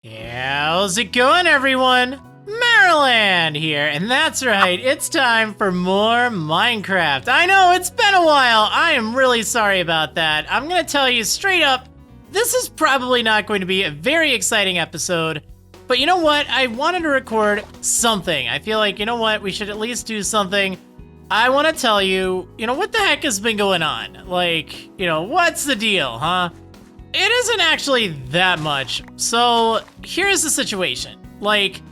How's it going, everyone? Marriland here, and that's right, it's time for more Minecraft. I know, it's been a while. I am really sorry about that. I'm gonna tell you straight up, this is probably not going to be a very exciting episode, but you know what? I wanted to record something. I feel like, you know what? We should at least do something. I want to tell you, what the heck has been going on? Like, what's the deal, huh? It isn't actually that much. So here's the situation. Like,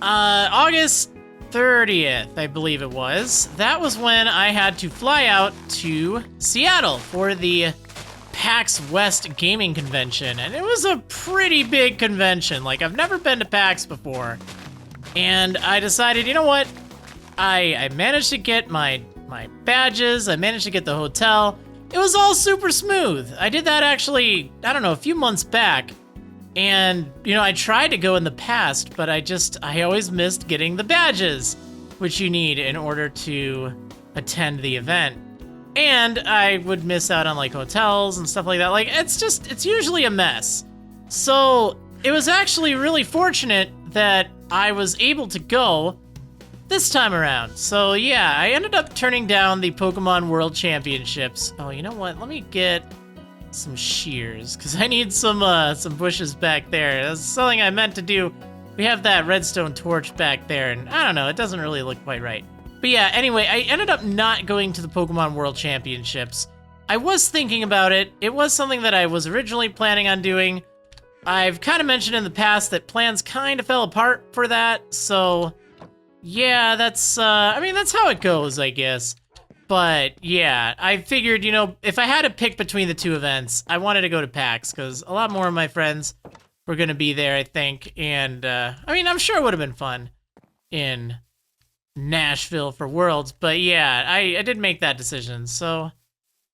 August 30th, I believe it was. That was when I had to fly out to Seattle for the PAX West gaming convention. And it was a pretty big convention. Like, I've never been to PAX before. And I decided, you know what? I managed to get my badges. I managed to get the hotel. It was all super smooth. I did that actually, I don't know, a few months back. And, I tried to go in the past, but I always missed getting the badges, which you need in order to attend the event. And I would miss out on like hotels and stuff like that. Like, it's usually a mess. So it was actually really fortunate that I was able to go this time around. So yeah, I ended up turning down the Pokemon World Championships. Oh, you know what? Let me get some shears, because I need some bushes back there. That's something I meant to do. We have that redstone torch back there, and I don't know, it doesn't really look quite right. But yeah, anyway, I ended up not going to the Pokemon World Championships. I was thinking about it. It was something that I was originally planning on doing. I've kind of mentioned in the past that plans kind of fell apart for that, so yeah, that's how it goes, I guess. But yeah, I figured, if I had to pick between the two events, I wanted to go to PAX because a lot more of my friends were going to be there, I think. And, I'm sure it would have been fun in Nashville for Worlds. But yeah, I did make that decision. So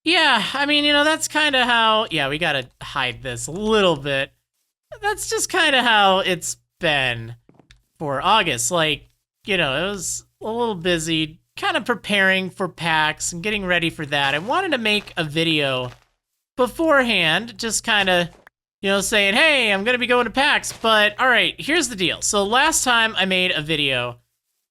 yeah, that's kind of how, yeah, we got to hide this a little bit. That's just kind of how it's been for August. Like, it was a little busy, kind of preparing for PAX and getting ready for that. I wanted to make a video beforehand, just kind of, saying, hey, I'm going to be going to PAX. But all right, here's the deal. So last time I made a video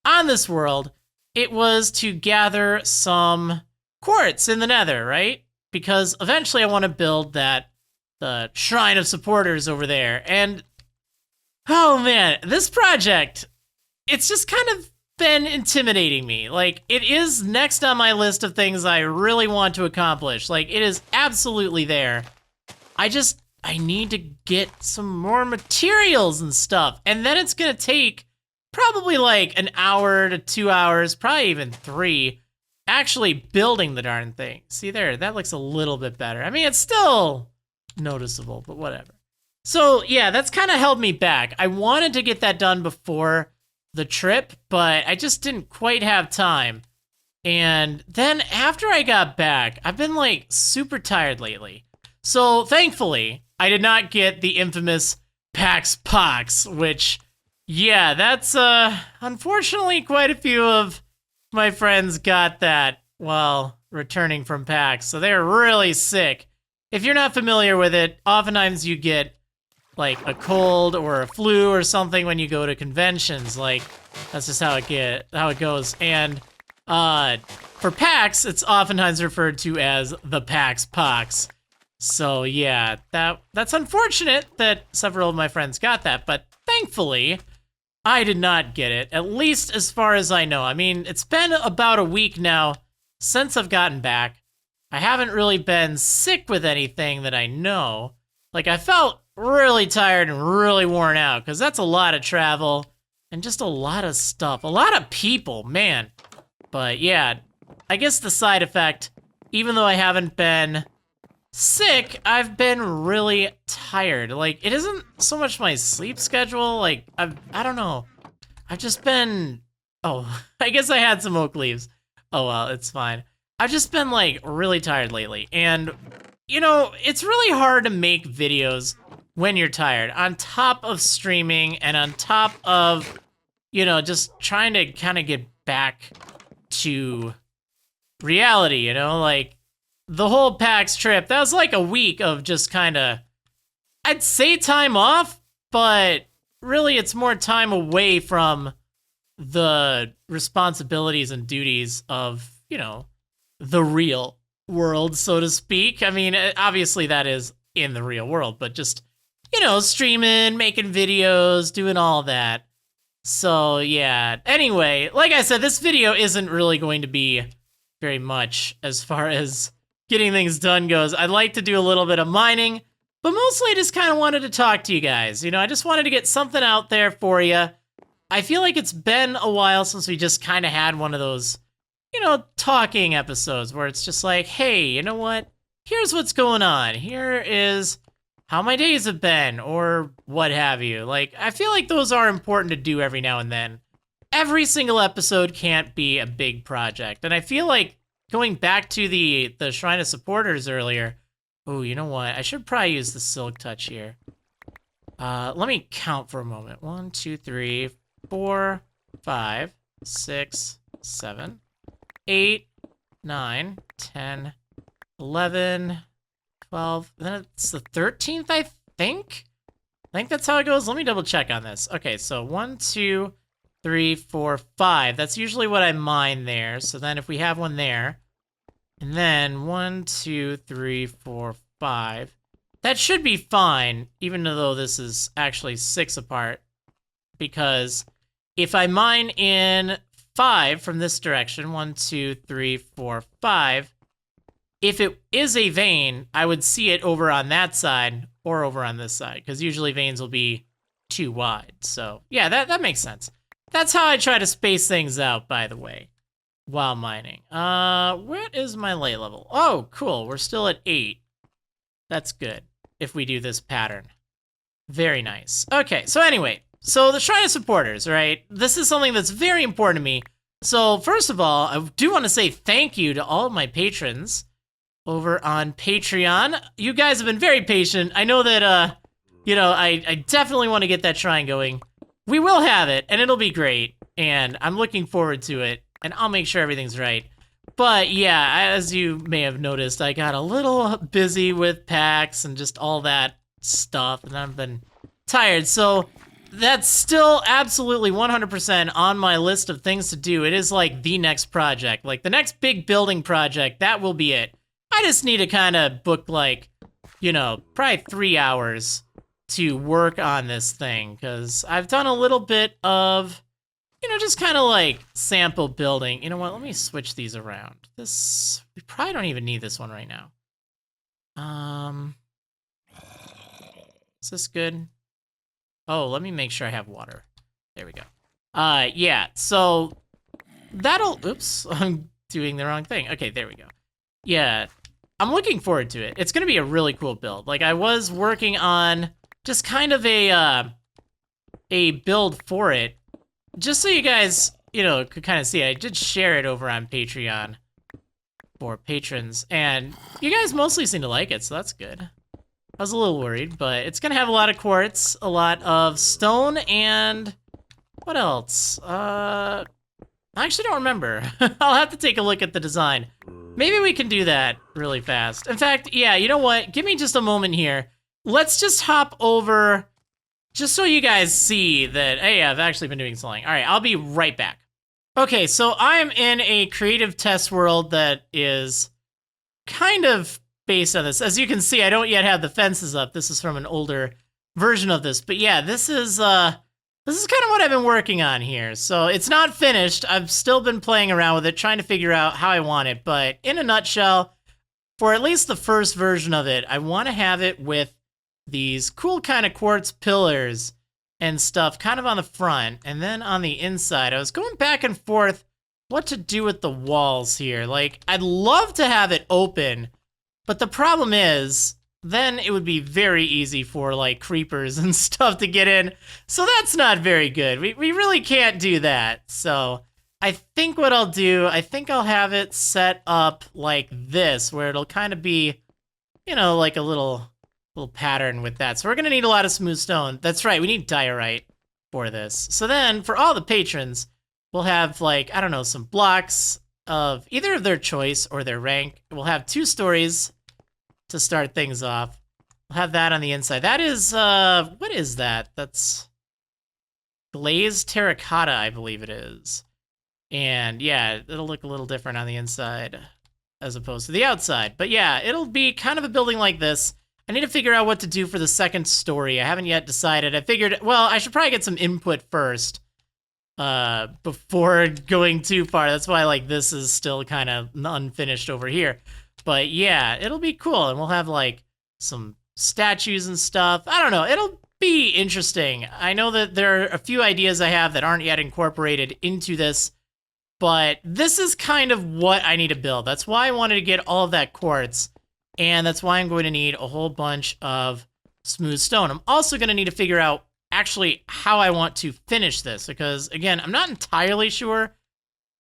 on this world, it was to gather some quartz in the nether, right? Because eventually I want to build the Shrine of Supporters over there. And oh man, this project, it's just kind of been intimidating me. Like, it is next on my list of things I really want to accomplish. Like, it is absolutely there. I need to get some more materials and stuff. And then it's gonna take probably like an hour to 2 hours, probably even 3, actually building the darn thing. See there, that looks a little bit better. It's still noticeable, but whatever. So yeah, that's kind of held me back. I wanted to get that done before the trip, but I just didn't quite have time. And then after I got back, I've been like super tired lately. So thankfully, I did not get the infamous PAX Pox, which, yeah, that's unfortunately quite a few of my friends got that while returning from PAX. So they're really sick. If you're not familiar with it, oftentimes you get like a cold or a flu or something when you go to conventions. Like, that's just how it goes. And for PAX, it's oftentimes referred to as the PAX Pox. So yeah, that's unfortunate that several of my friends got that, but thankfully I did not get it, at least as far as I know. It's been about a week now since I've gotten back. I haven't really been sick with anything that I know. Like, I felt really tired and really worn out because that's a lot of travel and just a lot of stuff, a lot of people, man. But yeah, I guess the side effect, even though I haven't been sick, I've been really tired. Like, it isn't so much my sleep schedule. Like, I don't know. I've just been, I guess I had some oak leaves. Oh well, it's fine. I've just been like really tired lately. And it's really hard to make videos when you're tired, on top of streaming and on top of, just trying to kind of get back to reality, like the whole PAX trip, that was like a week of just kind of, I'd say time off, but really it's more time away from the responsibilities and duties of, the real world, so to speak. I mean, obviously that is in the real world, but just, streaming, making videos, doing all that. So, yeah. Anyway, like I said, this video isn't really going to be very much as far as getting things done goes. I'd like to do a little bit of mining, but mostly I just kind of wanted to talk to you guys. I just wanted to get something out there for you. I feel like it's been a while since we just kind of had one of those, talking episodes where it's just like, hey, you know what? Here's what's going on. Here is how my days have been, or what have you. Like, I feel like those are important to do every now and then. Every single episode can't be a big project. And I feel like going back to the Shrine of Supporters earlier, oh, you know what? I should probably use the Silk Touch here. Let me count for a moment. 1, 2, 3, 4, 5, 6, 7, 8, 9, 10, 11, 12. Then it's the 13th, I think? I think that's how it goes. Let me double check on this. Okay, so 1, 2, 3, 4, 5. That's usually what I mine there. So then if we have one there, and then 1, 2, 3, 4, 5. That should be fine, even though this is actually 6 apart. Because if I mine in 5 from this direction, 1, 2, 3, 4, 5, if it is a vein, I would see it over on that side or over on this side, because usually veins will be too wide. So yeah, that makes sense. That's how I try to space things out, by the way, while mining. What is my lay level? Oh, cool. We're still at 8. That's good if we do this pattern. Very nice. Okay, so anyway, so the Shrine of Supporters, right? This is something that's very important to me. So first of all, I do want to say thank you to all of my patrons over on Patreon. You guys have been very patient. I know that, I definitely want to get that shrine going. We will have it, and it'll be great, and I'm looking forward to it, and I'll make sure everything's right. But yeah, as you may have noticed, I got a little busy with PAX and just all that stuff, and I've been tired. So that's still absolutely 100% on my list of things to do. It is like the next project, like the next big building project. That will be it. I just need to kind of book like, probably 3 hours to work on this thing, because I've done a little bit of, just kind of like sample building. You know what? Let me switch these around. We probably don't even need this one right now. Is this good? Oh, let me make sure I have water. There we go. Yeah, so oops, I'm doing the wrong thing. Okay, there we go. Yeah, I'm looking forward to it. It's gonna be a really cool build. Like, I was working on just kind of a build for it, just so you guys, could kind of see it. I did share it over on Patreon for patrons, and you guys mostly seem to like it, so that's good. I was a little worried, but it's gonna have a lot of quartz, a lot of stone, and what else? I actually don't remember. I'll have to take a look at the design. Maybe we can do that really fast. In fact, yeah, you know what? Give me just a moment here. Let's just hop over, just so you guys see that, hey, I've actually been doing something. All right, I'll be right back. Okay, so I'm in a creative test world that is kind of based on this. As you can see, I don't yet have the fences up. This is from an older version of this. But yeah, this is kind of what I've been working on here. So it's not finished. I've still been playing around with it, trying to figure out how I want it. But in a nutshell, for at least the first version of it, I want to have it with these cool kind of quartz pillars and stuff kind of on the front. And then on the inside, I was going back and forth what to do with the walls here. Like, I'd love to have it open, but the problem is, then it would be very easy for, like, creepers and stuff to get in. So that's not very good. We really can't do that. So I think what I'll do, I think I'll have it set up like this, where it'll kind of be, like a little pattern with that. So we're going to need a lot of smooth stone. That's right, we need diorite for this. So then, for all the patrons, we'll have, like, I don't know, some blocks of either of their choice or their rank. We'll have 2 stories to start things off. We'll have that on the inside. That is, what is that? That's glazed terracotta, I believe it is. And yeah, it'll look a little different on the inside as opposed to the outside. But yeah, it'll be kind of a building like this. I need to figure out what to do for the second story. I haven't yet decided. I figured, well, I should probably get some input first before going too far. That's why like this is still kind of unfinished over here. But yeah, it'll be cool. And we'll have like some statues and stuff. I don't know. It'll be interesting. I know that there are a few ideas I have that aren't yet incorporated into this, but this is kind of what I need to build. That's why I wanted to get all of that quartz, and that's why I'm going to need a whole bunch of smooth stone. I'm also going to need to figure out actually how I want to finish this, because again, I'm not entirely sure,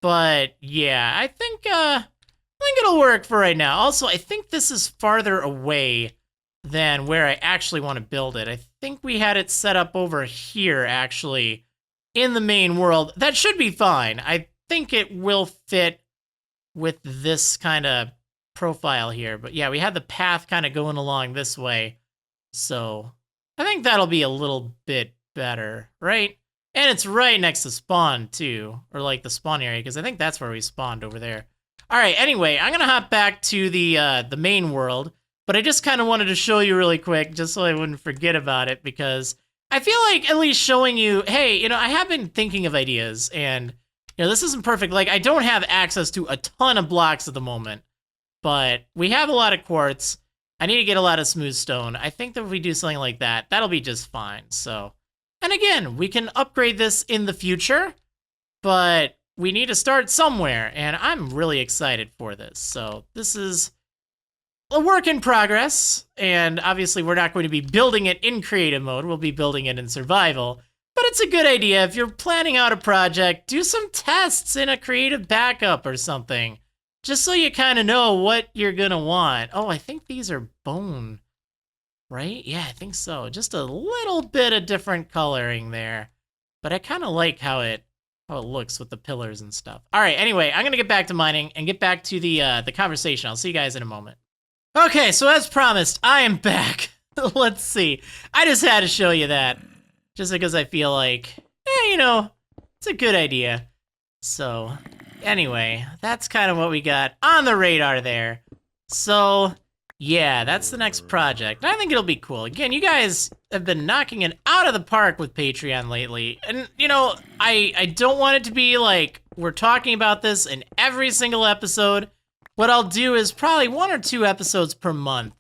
but yeah, I think it'll work for right now. Also, I think this is farther away than where I actually want to build it. I think we had it set up over here, actually, in the main world. That should be fine. I think it will fit with this kind of profile here. But yeah, we had the path kind of going along this way. So I think that'll be a little bit better, right? And it's right next to spawn, too. Or like the spawn area, because I think that's where we spawned over there. All right, anyway, I'm going to hop back to the main world. But I just kind of wanted to show you really quick, just so I wouldn't forget about it, because I feel like at least showing you, hey, you know, I have been thinking of ideas, and, you know, this isn't perfect. Like, I don't have access to a ton of blocks at the moment, but we have a lot of quartz. I need to get a lot of smooth stone. I think that if we do something like that, that'll be just fine. So, and again, we can upgrade this in the future, but we need to start somewhere, and I'm really excited for this. So this is a work in progress, and obviously we're not going to be building it in creative mode. We'll be building it in survival, but it's a good idea. If you're planning out a project, do some tests in a creative backup or something, just so you kind of know what you're gonna want. Oh, I think these are bone, right? Yeah, I think so. Just a little bit of different coloring there, but I kind of like how it looks with the pillars and stuff. All right, anyway, I'm gonna get back to mining and get back to the conversation. I'll see you guys in a moment. Okay, so as promised, I am back. Let's see. I just had to show you that, just because I feel like, you know, it's a good idea. So, anyway, that's kind of what we got on the radar there. So, yeah, that's the next project. I think it'll be cool. Again, you guys have been knocking it out of the park with Patreon lately. And, you know, I don't want it to be like we're talking about this in every single episode. What I'll do is probably 1 or 2 episodes per month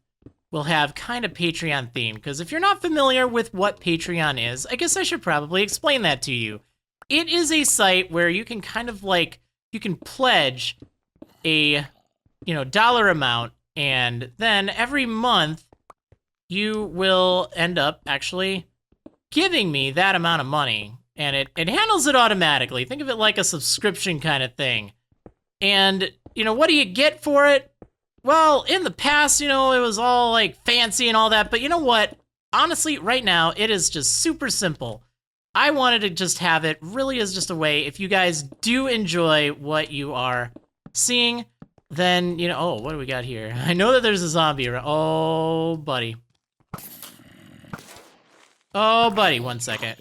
will have kind of Patreon theme, because if you're not familiar with what Patreon is, I guess I should probably explain that to you. It is a site where you can kind of like, you can pledge a, you know, dollar amount, and then every month you will end up actually giving me that amount of money, and it handles it automatically. Think of it like a subscription kind of thing. And, you know, what do you get for it? Well, in the past, you know, it was all like fancy and all that, but you know what? Honestly, right now, it is just super simple. I wanted to just have it really as just a way, if you guys do enjoy what you are seeing, then, you know, oh, what do we got here? I know that there's a zombie around. Oh, buddy. Oh, buddy, 1 second.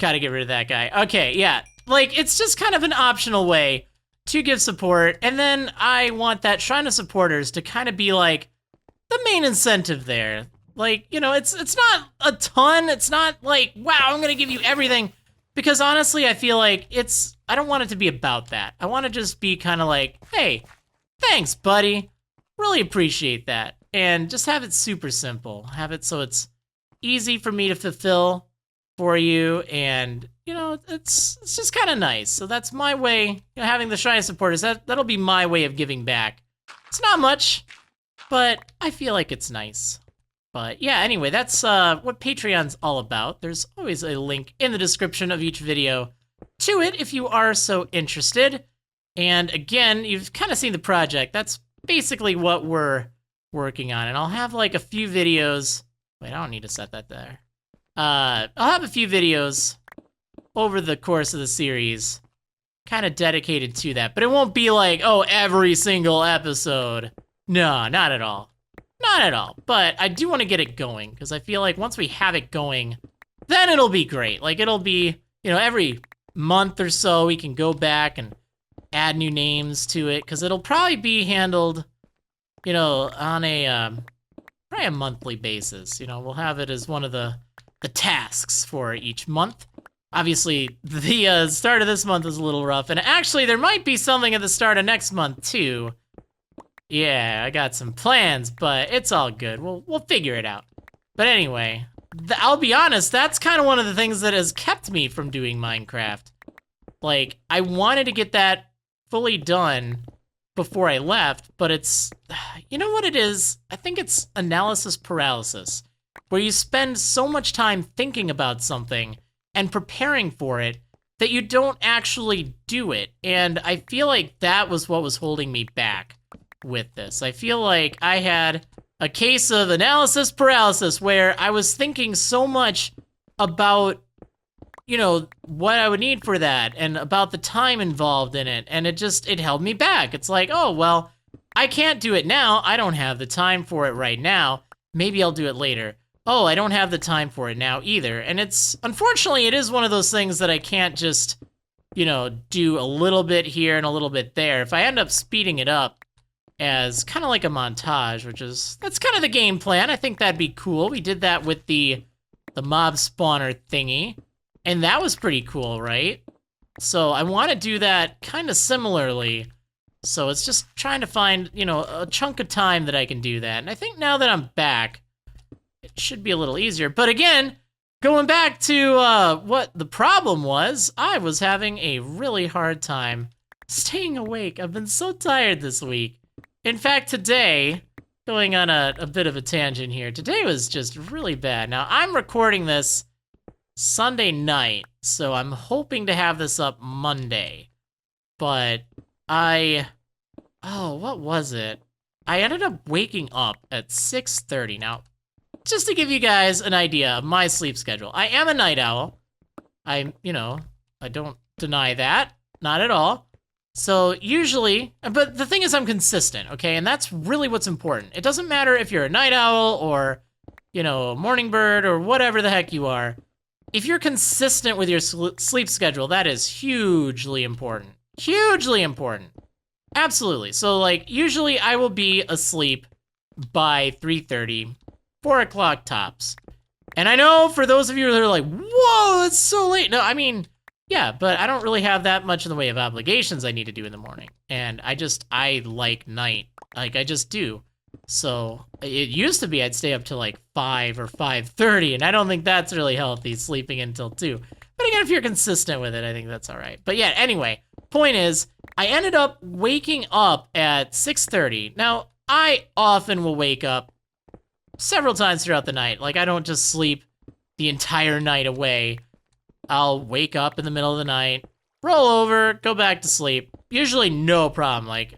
Gotta get rid of that guy. Okay, yeah, like, it's just kind of an optional way to give support, and then I want that Shrine of Supporters to kind of be like the main incentive there. Like, you know, it's not a ton, it's not like, wow, I'm gonna give you everything, because honestly, I feel like I don't want it to be about that. I want to just be kind of like, hey, thanks, buddy, really appreciate that, and just have it super simple. Have it so it's easy for me to fulfill for you, and you know, it's just kind of nice. So that's my way, you know, having the Shrine supporters, that'll be my way of giving back. It's not much, but I feel like it's nice. But yeah, anyway, that's what Patreon's all about. There's always a link in the description of each video to it if you are so interested. And again, you've kind of seen the project. That's basically what we're working on. And I'll have like a few videos. Wait, I don't need to set that there. I'll have a few videos over the course of the series kind of dedicated to that, but it won't be like, oh, every single episode. No, not at all. Not at all, but I do want to get it going because I feel like once we have it going, then it'll be great. Like it'll be, every month or so we can go back and add new names to it because it'll probably be handled, on a probably a monthly basis. We'll have it as one of the tasks for each month. Obviously, the start of this month is a little rough, and actually there might be something at the start of next month too. Yeah, I got some plans, but it's all good. We'll figure it out. But anyway, I'll be honest, that's kind of one of the things that has kept me from doing Minecraft. Like, I wanted to get that fully done before I left, but it's, you know what it is? I think it's analysis paralysis, where you spend so much time thinking about something and preparing for it that you don't actually do it. And I feel like that was what was holding me back with this. I feel like I had a case of analysis paralysis where I was thinking so much about, what I would need for that and about the time involved in it. And it held me back. It's like, oh, well, I can't do it now. I don't have the time for it right now. Maybe I'll do it later. Oh, I don't have the time for it now either. And unfortunately, it is one of those things that I can't just, do a little bit here and a little bit there. If I end up speeding it up as kind of like a montage, that's kind of the game plan. I think that'd be cool. We did that with the mob spawner thingy, and that was pretty cool, right? So I want to do that kind of similarly. So it's just trying to find, a chunk of time that I can do that. And I think now that I'm back, it should be a little easier. But again, going back to what the problem was, I was having a really hard time staying awake. I've been so tired this week. In fact, today, going on a bit of a tangent here, today was just really bad. Now, I'm recording this Sunday night, so I'm hoping to have this up Monday. But what was it? I ended up waking up at 6:30. Now, just to give you guys an idea of my sleep schedule, I am a night owl. I don't deny that, not at all. So usually, but the thing is I'm consistent, okay? And that's really what's important. It doesn't matter if you're a night owl or, a morning bird or whatever the heck you are. If you're consistent with your sleep schedule, that is hugely important. Hugely important. Absolutely. So like, usually I will be asleep by 3:30, 4 o'clock tops. And I know for those of you that are like, whoa, that's so late. No, I mean, yeah, but I don't really have that much in the way of obligations I need to do in the morning. And I like night. Like, I just do. So it used to be I'd stay up till like 5 or 5:30, and I don't think that's really healthy, sleeping until 2. But again, if you're consistent with it, I think that's all right. But yeah, anyway, point is, I ended up waking up at 6:30. Now, I often will wake up several times throughout the night. Like, I don't just sleep the entire night away. I'll wake up in the middle of the night, roll over, go back to sleep. Usually no problem. Like,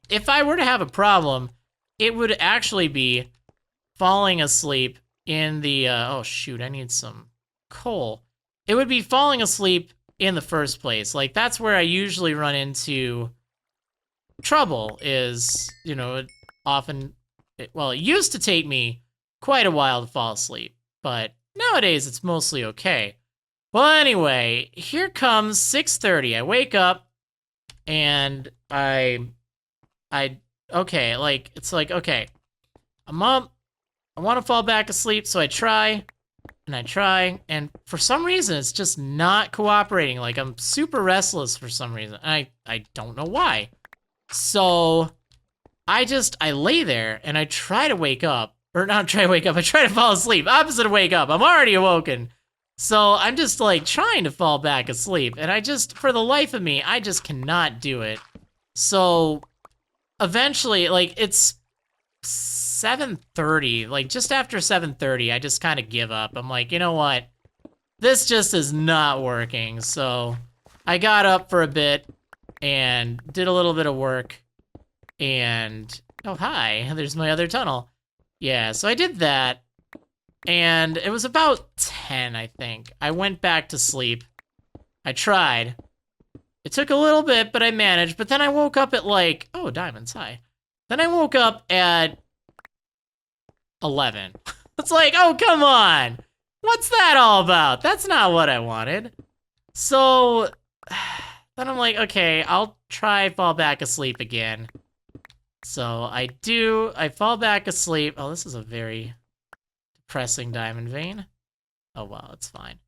if I were to have a problem, it would actually be falling asleep in the, oh shoot, I need some coal. It would be falling asleep in the first place. Like, that's where I usually run into trouble is, it used to take me quite a while to fall asleep, but nowadays it's mostly okay. Well, anyway, here comes 6:30. I wake up and okay, like, it's like, okay, I'm up, I want to fall back asleep, so I try, and for some reason, it's just not cooperating. Like, I'm super restless for some reason. I don't know why. So, I lay there, and I try to wake up, or not try to wake up, I try to fall asleep, opposite of wake up. I'm already awoken. So I'm just like trying to fall back asleep, and for the life of me, I just cannot do it. So eventually, like, it's 7:30, like just after 7:30, I just kind of give up. I'm like, you know what? This just is not working. So I got up for a bit and did a little bit of work, and oh, hi, there's my other tunnel. Yeah, so I did that. And it was about 10, I think. I went back to sleep. I tried. It took a little bit, but I managed. But then I woke up at like, oh, diamonds, hi. Then I woke up at 11. It's like, oh, come on. What's that all about? That's not what I wanted. So then I'm like, okay, I'll try fall back asleep again. So I fall back asleep. Oh, this is a very depressing diamond vein. Oh, well, it's fine.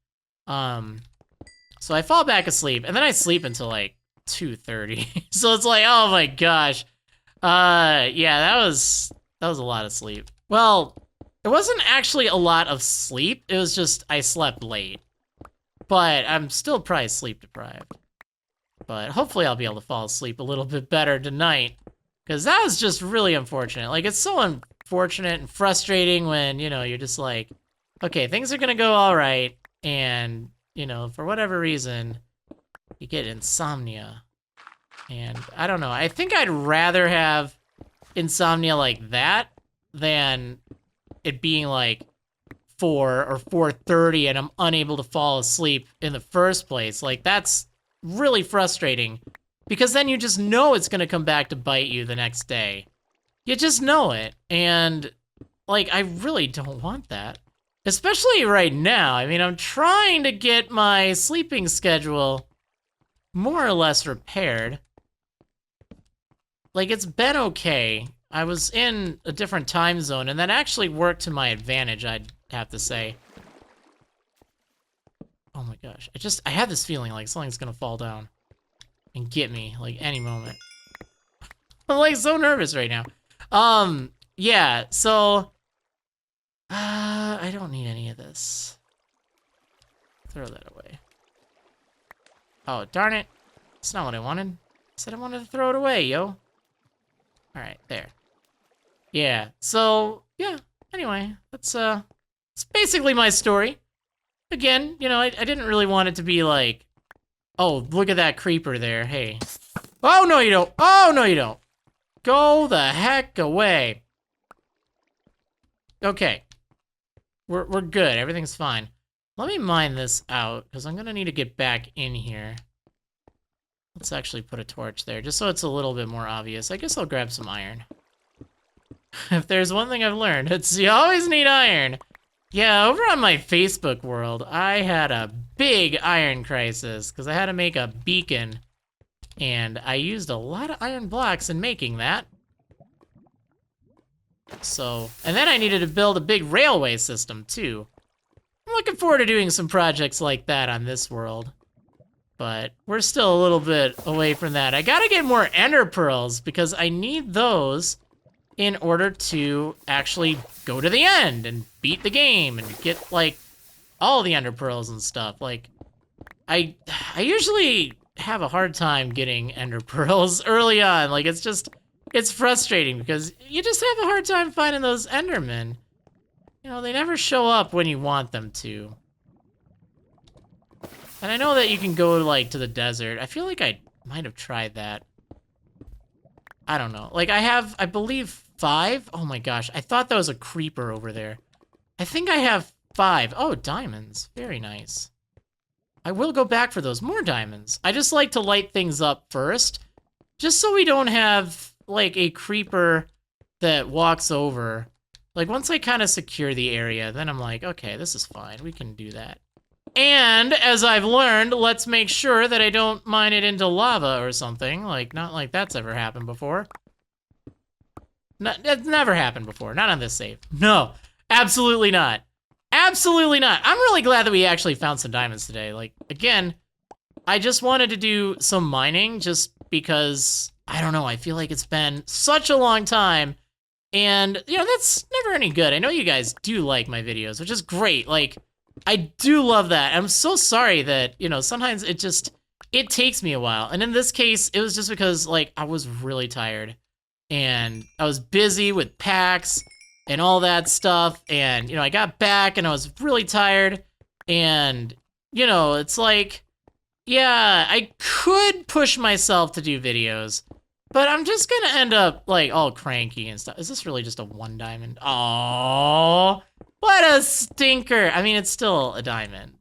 So I fall back asleep, and then I sleep until like 2:30. So it's like, oh my gosh. Yeah, that was a lot of sleep. Well, it wasn't actually a lot of sleep. It was just I slept late. But I'm still probably sleep deprived. But hopefully I'll be able to fall asleep a little bit better tonight. Because that was just really unfortunate. Like, it's so unfortunate and frustrating when, you know, you're just like, okay, things are gonna go all right. And, you know, for whatever reason, you get insomnia. And I don't know. I think I'd rather have insomnia like that than it being like 4 or 4:30 and I'm unable to fall asleep in the first place. Like, that's really frustrating because then you just know it's gonna come back to bite you the next day. You just know it. And like, I really don't want that. Especially right now. I mean, I'm trying to get my sleeping schedule more or less repaired. Like, it's been okay. I was in a different time zone, and that actually worked to my advantage, I'd have to say. Oh my gosh. I have this feeling like something's gonna fall down and get me, like, any moment. I'm, like, so nervous right now. Yeah, so... I don't need any of this. Throw that away. Oh, darn it. That's not what I wanted. I said I wanted to throw it away, yo. Alright, there. Yeah, so, yeah, anyway, it's basically my story. Again, you know, I didn't really want it to be like, oh, look at that creeper there, hey. Oh, no, you don't. Oh, no, you don't. Go the heck away. Okay. We're good, everything's fine. Let me mine this out, because I'm gonna need to get back in here. Let's actually put a torch there, just so it's a little bit more obvious. I guess I'll grab some iron. If there's one thing I've learned, it's you always need iron. Yeah, over on my Facebook world, I had a big iron crisis, because I had to make a beacon, and I used a lot of iron blocks in making that. So, and then I needed to build a big railway system, too. I'm looking forward to doing some projects like that on this world. But we're still a little bit away from that. I gotta get more ender pearls because I need those in order to actually go to the end and beat the game and get, like, all the ender pearls and stuff. Like, I usually have a hard time getting ender pearls early on. Like, it's frustrating because you just have a hard time finding those endermen. You know, they never show up when you want them to. And I know that you can go, like, to the desert. I feel like I might have tried that. I don't know. Like, I believe 5? Oh my gosh, I thought that was a creeper over there. I think I have 5. Oh, diamonds. Very nice. I will go back for those. More diamonds. I just like to light things up first, just so we don't have, like, a creeper that walks over. Like, once I kind of secure the area, then I'm like, okay, this is fine. We can do that. And, as I've learned, let's make sure that I don't mine it into lava or something. Like, not like that's ever happened before. It's never happened before. Not on this save. No, absolutely not. Absolutely not. I'm really glad that we actually found some diamonds today. Like, again, I just wanted to do some mining just because, I don't know, I feel like it's been such a long time. And, you know, that's never any good. I know you guys do like my videos, which is great. Like, I do love that. I'm so sorry that, you know, sometimes it takes me a while. And in this case, it was just because, like, I was really tired. And I was busy with PAX and all that stuff. And, you know, I got back and I was really tired. And, you know, it's like, yeah, I could push myself to do videos. But I'm just gonna end up, like, all cranky and stuff. Is this really just a 1 diamond? Oh, what a stinker. I mean, it's still a diamond.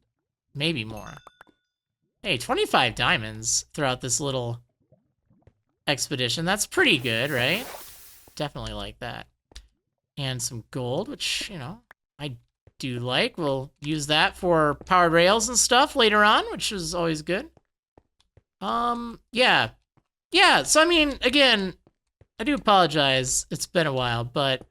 Maybe more. Hey, 25 diamonds throughout this little expedition. That's pretty good, right? Definitely like that. and some gold, which, you know, I do like. We'll use that for powered rails and stuff later on, which is always good. Yeah. Yeah, so I mean, again, I do apologize. It's been a while, but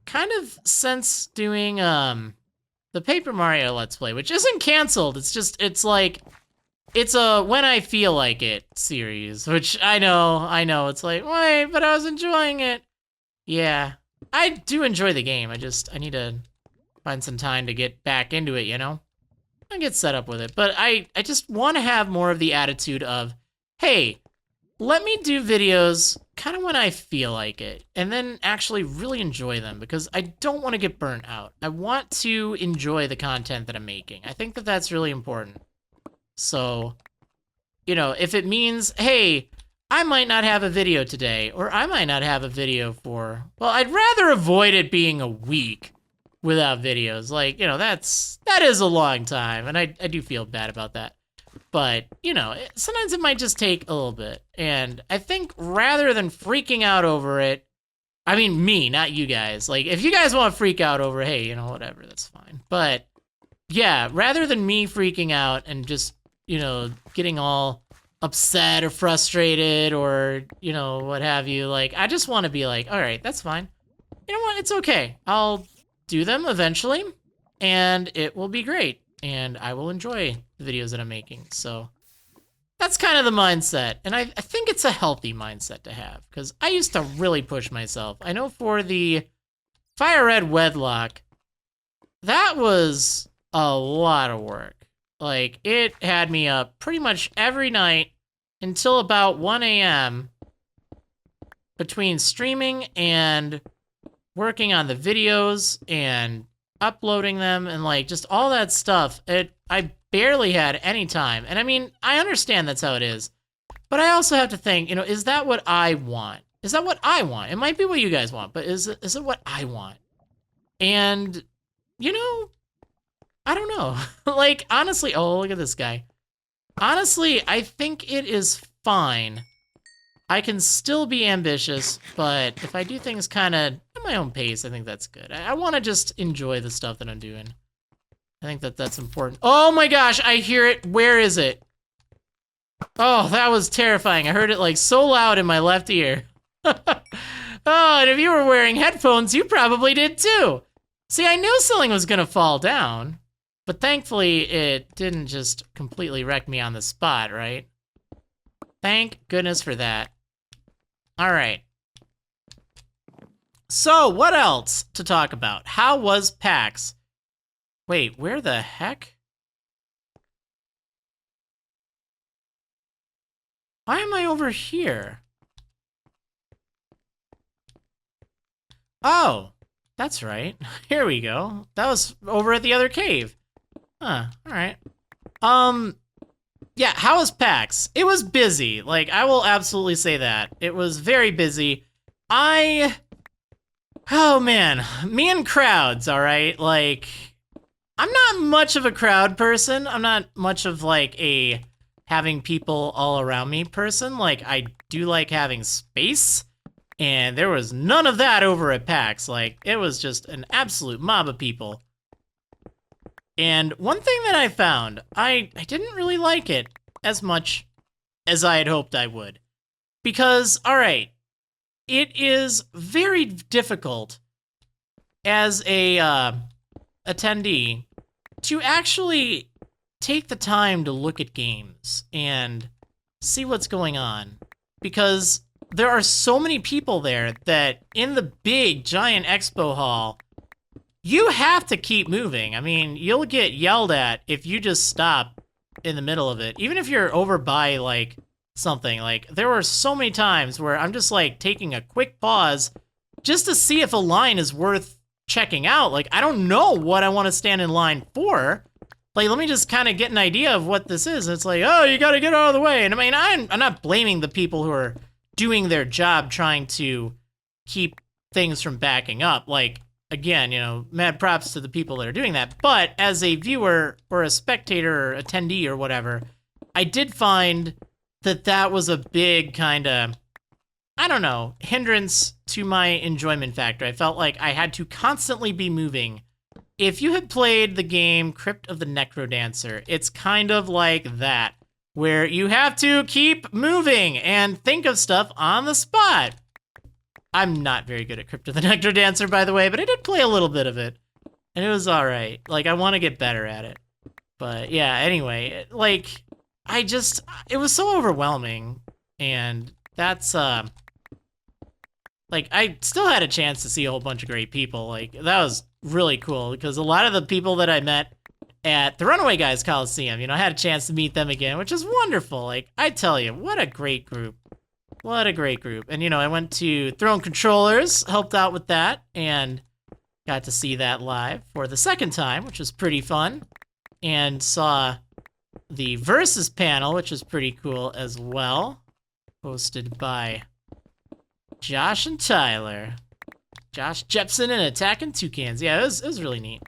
kind of since doing the Paper Mario Let's Play, which isn't canceled. It's just it's a when I feel like it series, which I know. It's like, wait, but I was enjoying it. Yeah, I do enjoy the game. I need to find some time to get back into it, you know? I get set up with it, but I just want to have more of the attitude of, hey, let me do videos kind of when I feel like it, and then actually really enjoy them, because I don't want to get burnt out. I want to enjoy the content that I'm making. I think that that's really important. So, you know, if it means, hey, I might not have a video today, or I might not have a video for, well, I'd rather avoid it being a week without videos. Like, you know, that is a long time, and I do feel bad about that. But, you know, sometimes it might just take a little bit. And I think rather than freaking out over it, I mean, me, not you guys. Like, if you guys want to freak out over, hey, you know, whatever, that's fine. But, yeah, rather than me freaking out and just, you know, getting all upset or frustrated or, you know, what have you, like, I just want to be like, all right, that's fine. You know what? It's okay. I'll do them eventually, and it will be great. And I will enjoy the videos that I'm making. So that's kind of the mindset. And I think it's a healthy mindset to have, because I used to really push myself. I know for the Fire Red Wedlock, that was a lot of work. Like, it had me up pretty much every night until about 1 a.m. between streaming and working on the videos and uploading them and like just all that stuff. I barely had any time. And I mean, I understand that's how it is, but I also have to think, you know, is that what I want? Is that what I want? It might be what you guys want, but is it what I want? And, you know, I don't know. Like, honestly, oh, look at this guy. Honestly, I think it is fine. I can still be ambitious, but if I do things kind of at my own pace, I think that's good. I want to just enjoy the stuff that I'm doing. I think that that's important. Oh my gosh, I hear it. Where is it? Oh, that was terrifying. I heard it like so loud in my left ear. Oh, and if you were wearing headphones, you probably did too. See, I knew something was gonna fall down, but thankfully it didn't just completely wreck me on the spot, right? Thank goodness for that. All right. So, what else to talk about? How was PAX? Wait, where the heck? Why am I over here? Oh, that's right. Here we go. That was over at the other cave. Huh, all right. Yeah, how was PAX? It was busy. Like, I will absolutely say that. It was very busy. Oh man, me and crowds, all right? Like, I'm not much of a crowd person. I'm not much of like a having people all around me person. Like, I do like having space, and there was none of that over at PAX. Like, it was just an absolute mob of people. And one thing that I found, I didn't really like it as much as I had hoped I would. Because, all right, it is very difficult as a attendee to actually take the time to look at games and see what's going on. Because there are so many people there that in the big, giant expo hall, you have to keep moving. I mean, you'll get yelled at if you just stop in the middle of it. Even if you're over by, like, something. Like, there were so many times where I'm just, like, taking a quick pause just to see if a line is worth checking out. Like, I don't know what I want to stand in line for. Like, let me just kind of get an idea of what this is. And it's like, oh, you got to get out of the way. And I mean, I'm not blaming the people who are doing their job trying to keep things from backing up. Like, again, you know, mad props to the people that are doing that. But as a viewer or a spectator or attendee or whatever, I did find that that was a big kind of I don't know, hindrance to my enjoyment factor. I felt like I had to constantly be moving. If you had played the game Crypt of the Necrodancer, it's kind of like that, where you have to keep moving and think of stuff on the spot. I'm not very good at Crypt of the Necrodancer, by the way, but I did play a little bit of it, and it was all right. Like, I want to get better at it. But yeah, anyway, like, it was so overwhelming, and that's, like, I still had a chance to see a whole bunch of great people. Like, that was really cool, because a lot of the people that I met at the Runaway Guys Coliseum, I had a chance to meet them again, which is wonderful. Like, I tell you, what a great group. What a great group. And, I went to Throne Controllers, helped out with that, and got to see that live for the second time, which was pretty fun, and saw the Versus panel, which was pretty cool as well, hosted by Josh and Tyler. Josh Jepson and Attacking Toucans. Yeah, it was really neat.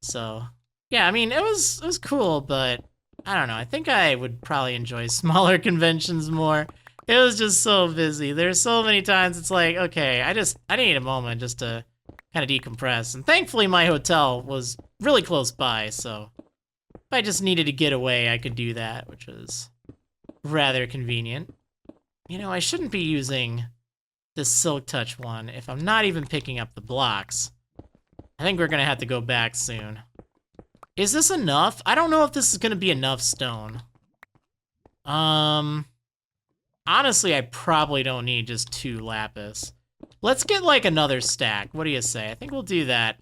So, yeah, I mean, it was cool, but I don't know. I think I would probably enjoy smaller conventions more. It was just so busy. There's so many times it's like, okay, I need a moment just to kind of decompress. And thankfully my hotel was really close by, so if I just needed to get away, I could do that, which was rather convenient. I shouldn't be using this Silk Touch one if I'm not even picking up the blocks. I think we're gonna have to go back soon. Is this enough? I don't know if this is gonna be enough stone. Honestly, I probably don't need just 2 lapis. Let's get like another stack. What do you say? I think we'll do that.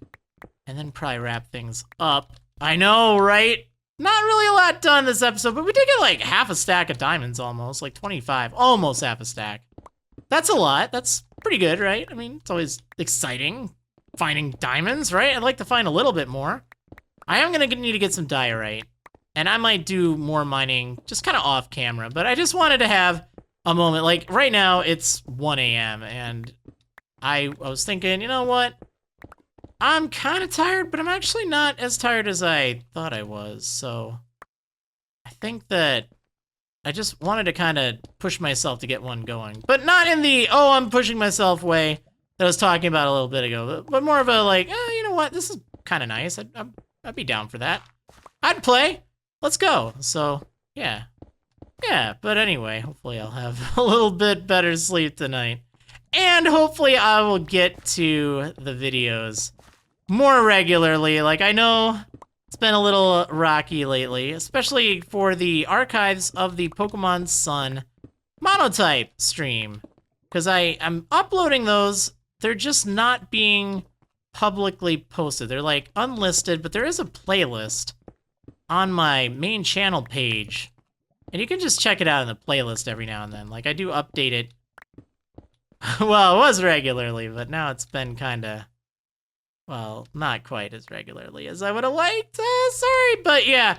And then probably wrap things up. I know, right? Not really a lot done this episode, but we did get like half a stack of diamonds almost, like 25, almost half a stack. That's a lot. That's pretty good, right? I mean, it's always exciting finding diamonds, right? I'd like to find a little bit more. I am gonna need to get some diorite, and I might do more mining just kind of off camera, but I just wanted to have a moment. Like right now it's 1 a.m. and I was thinking, you know what? I'm kind of tired, but I'm actually not as tired as I thought I was. So I think that I just wanted to kind of push myself to get one going, but not in the, oh, I'm pushing myself way that I was talking about a little bit ago, but more of a like, you know what? This is kind of nice. I'd be down for that. I'd play. Let's go. So yeah. Yeah, but anyway, hopefully I'll have a little bit better sleep tonight. And hopefully I will get to the videos more regularly. Like, I know it's been a little rocky lately, especially for the archives of the Pokemon Sun Monotype stream. Because I'm uploading those, they're just not being publicly posted. They're like unlisted, but there is a playlist on my main channel page. And you can just check it out in the playlist every now and then. Like, I do update it. Well, it was regularly, but now it's been kind of, well, not quite as regularly as I would have liked. Sorry, but yeah.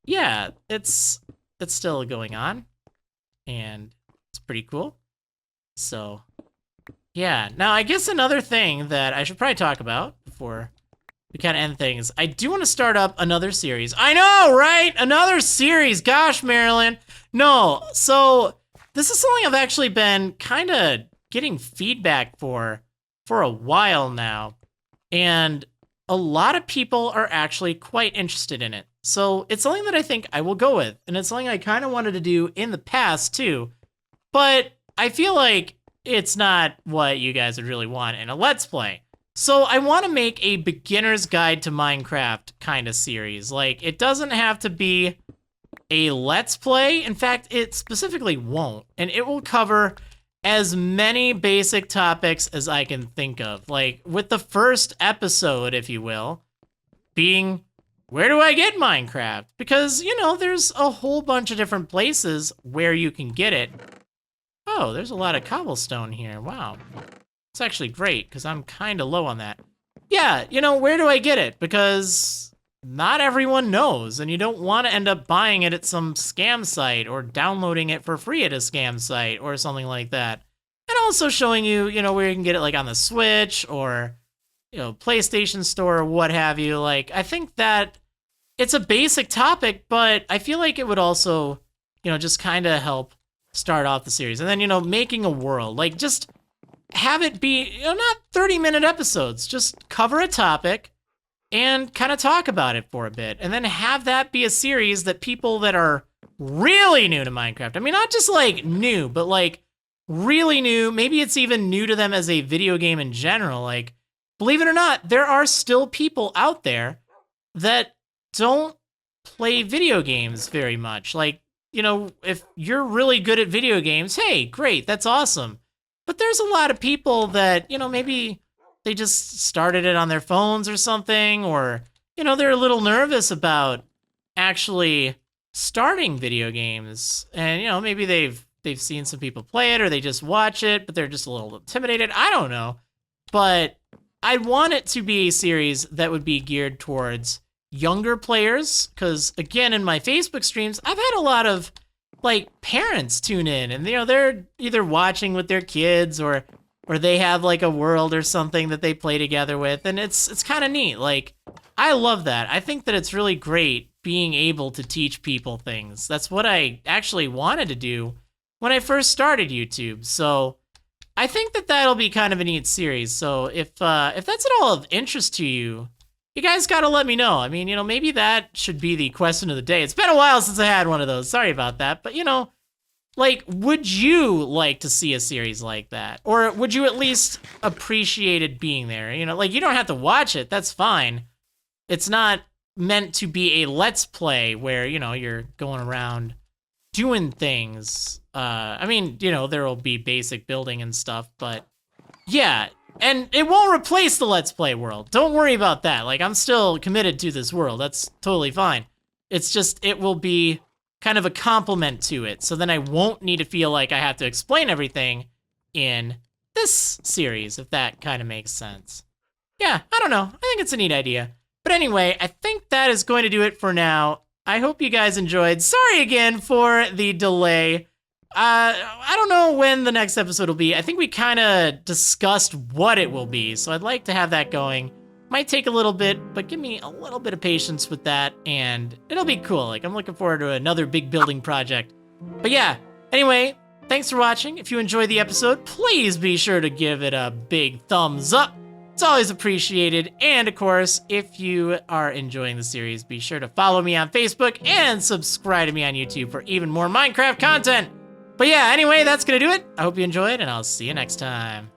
Yeah, it's still going on. And it's pretty cool. So, yeah. Now, I guess another thing that I should probably talk about before we kind of end things. I do want to start up another series. I know, right? Another series. Gosh, Marriland. No, so this is something I've actually been kind of getting feedback for a while now. And a lot of people are actually quite interested in it. So it's something that I think I will go with. And it's something I kind of wanted to do in the past too. But I feel like it's not what you guys would really want in a Let's Play. So I want to make a beginner's guide to Minecraft kind of series. Like, it doesn't have to be a Let's Play. In fact, it specifically won't. And it will cover as many basic topics as I can think of. Like, with the first episode, if you will, being, where do I get Minecraft? Because, there's a whole bunch of different places where you can get it. Oh, there's a lot of cobblestone here. Wow. It's actually great, because I'm kind of low on that. Yeah, where do I get it? Because not everyone knows, and you don't want to end up buying it at some scam site or downloading it for free at a scam site or something like that. And also showing you, where you can get it, like on the Switch or, PlayStation Store or what have you. Like, I think that it's a basic topic, but I feel like it would also, just kind of help start off the series. And then, making a world. Like, just have it be, not 30-minute episodes. Just cover a topic and kind of talk about it for a bit. And then have that be a series that people that are really new to Minecraft, I mean, not just like new, but like really new, maybe it's even new to them as a video game in general. Like, believe it or not, there are still people out there that don't play video games very much. Like, if you're really good at video games, hey, great, that's awesome. But there's a lot of people that, maybe they just started it on their phones or something, or, they're a little nervous about actually starting video games. And, maybe they've seen some people play it, or they just watch it, but they're just a little intimidated. I don't know. But I want it to be a series that would be geared towards younger players, because again, in my Facebook streams, I've had a lot of like parents tune in, and they're either watching with their kids or they have like a world or something that they play together with, and it's kind of neat. Like, I love that. I think that it's really great being able to teach people things. That's what I actually wanted to do when I first started YouTube. So I think that that'll be kind of a neat series. So if that's at all of interest to you, you guys got to let me know. I mean, maybe that should be the question of the day. It's been a while since I had one of those. Sorry about that. But, like, would you like to see a series like that? Or would you at least appreciate it being there? Like, you don't have to watch it. That's fine. It's not meant to be a let's play where, you're going around doing things. I mean, there will be basic building and stuff, but yeah. And it won't replace the Let's Play world. Don't worry about that. Like, I'm still committed to this world. That's totally fine. It's just, it will be kind of a complement to it. So then I won't need to feel like I have to explain everything in this series, if that kind of makes sense. Yeah, I don't know. I think it's a neat idea. But anyway, I think that is going to do it for now. I hope you guys enjoyed. Sorry again for the delay. I don't know when the next episode will be. I think we kind of discussed what it will be, so I'd like to have that going. Might take a little bit, but give me a little bit of patience with that, and it'll be cool. Like, I'm looking forward to another big building project. But yeah, anyway, thanks for watching. If you enjoyed the episode, please be sure to give it a big thumbs up. It's always appreciated. And of course, if you are enjoying the series, be sure to follow me on Facebook and subscribe to me on YouTube for even more Minecraft content. But yeah, anyway, that's gonna do it. I hope you enjoyed, and I'll see you next time.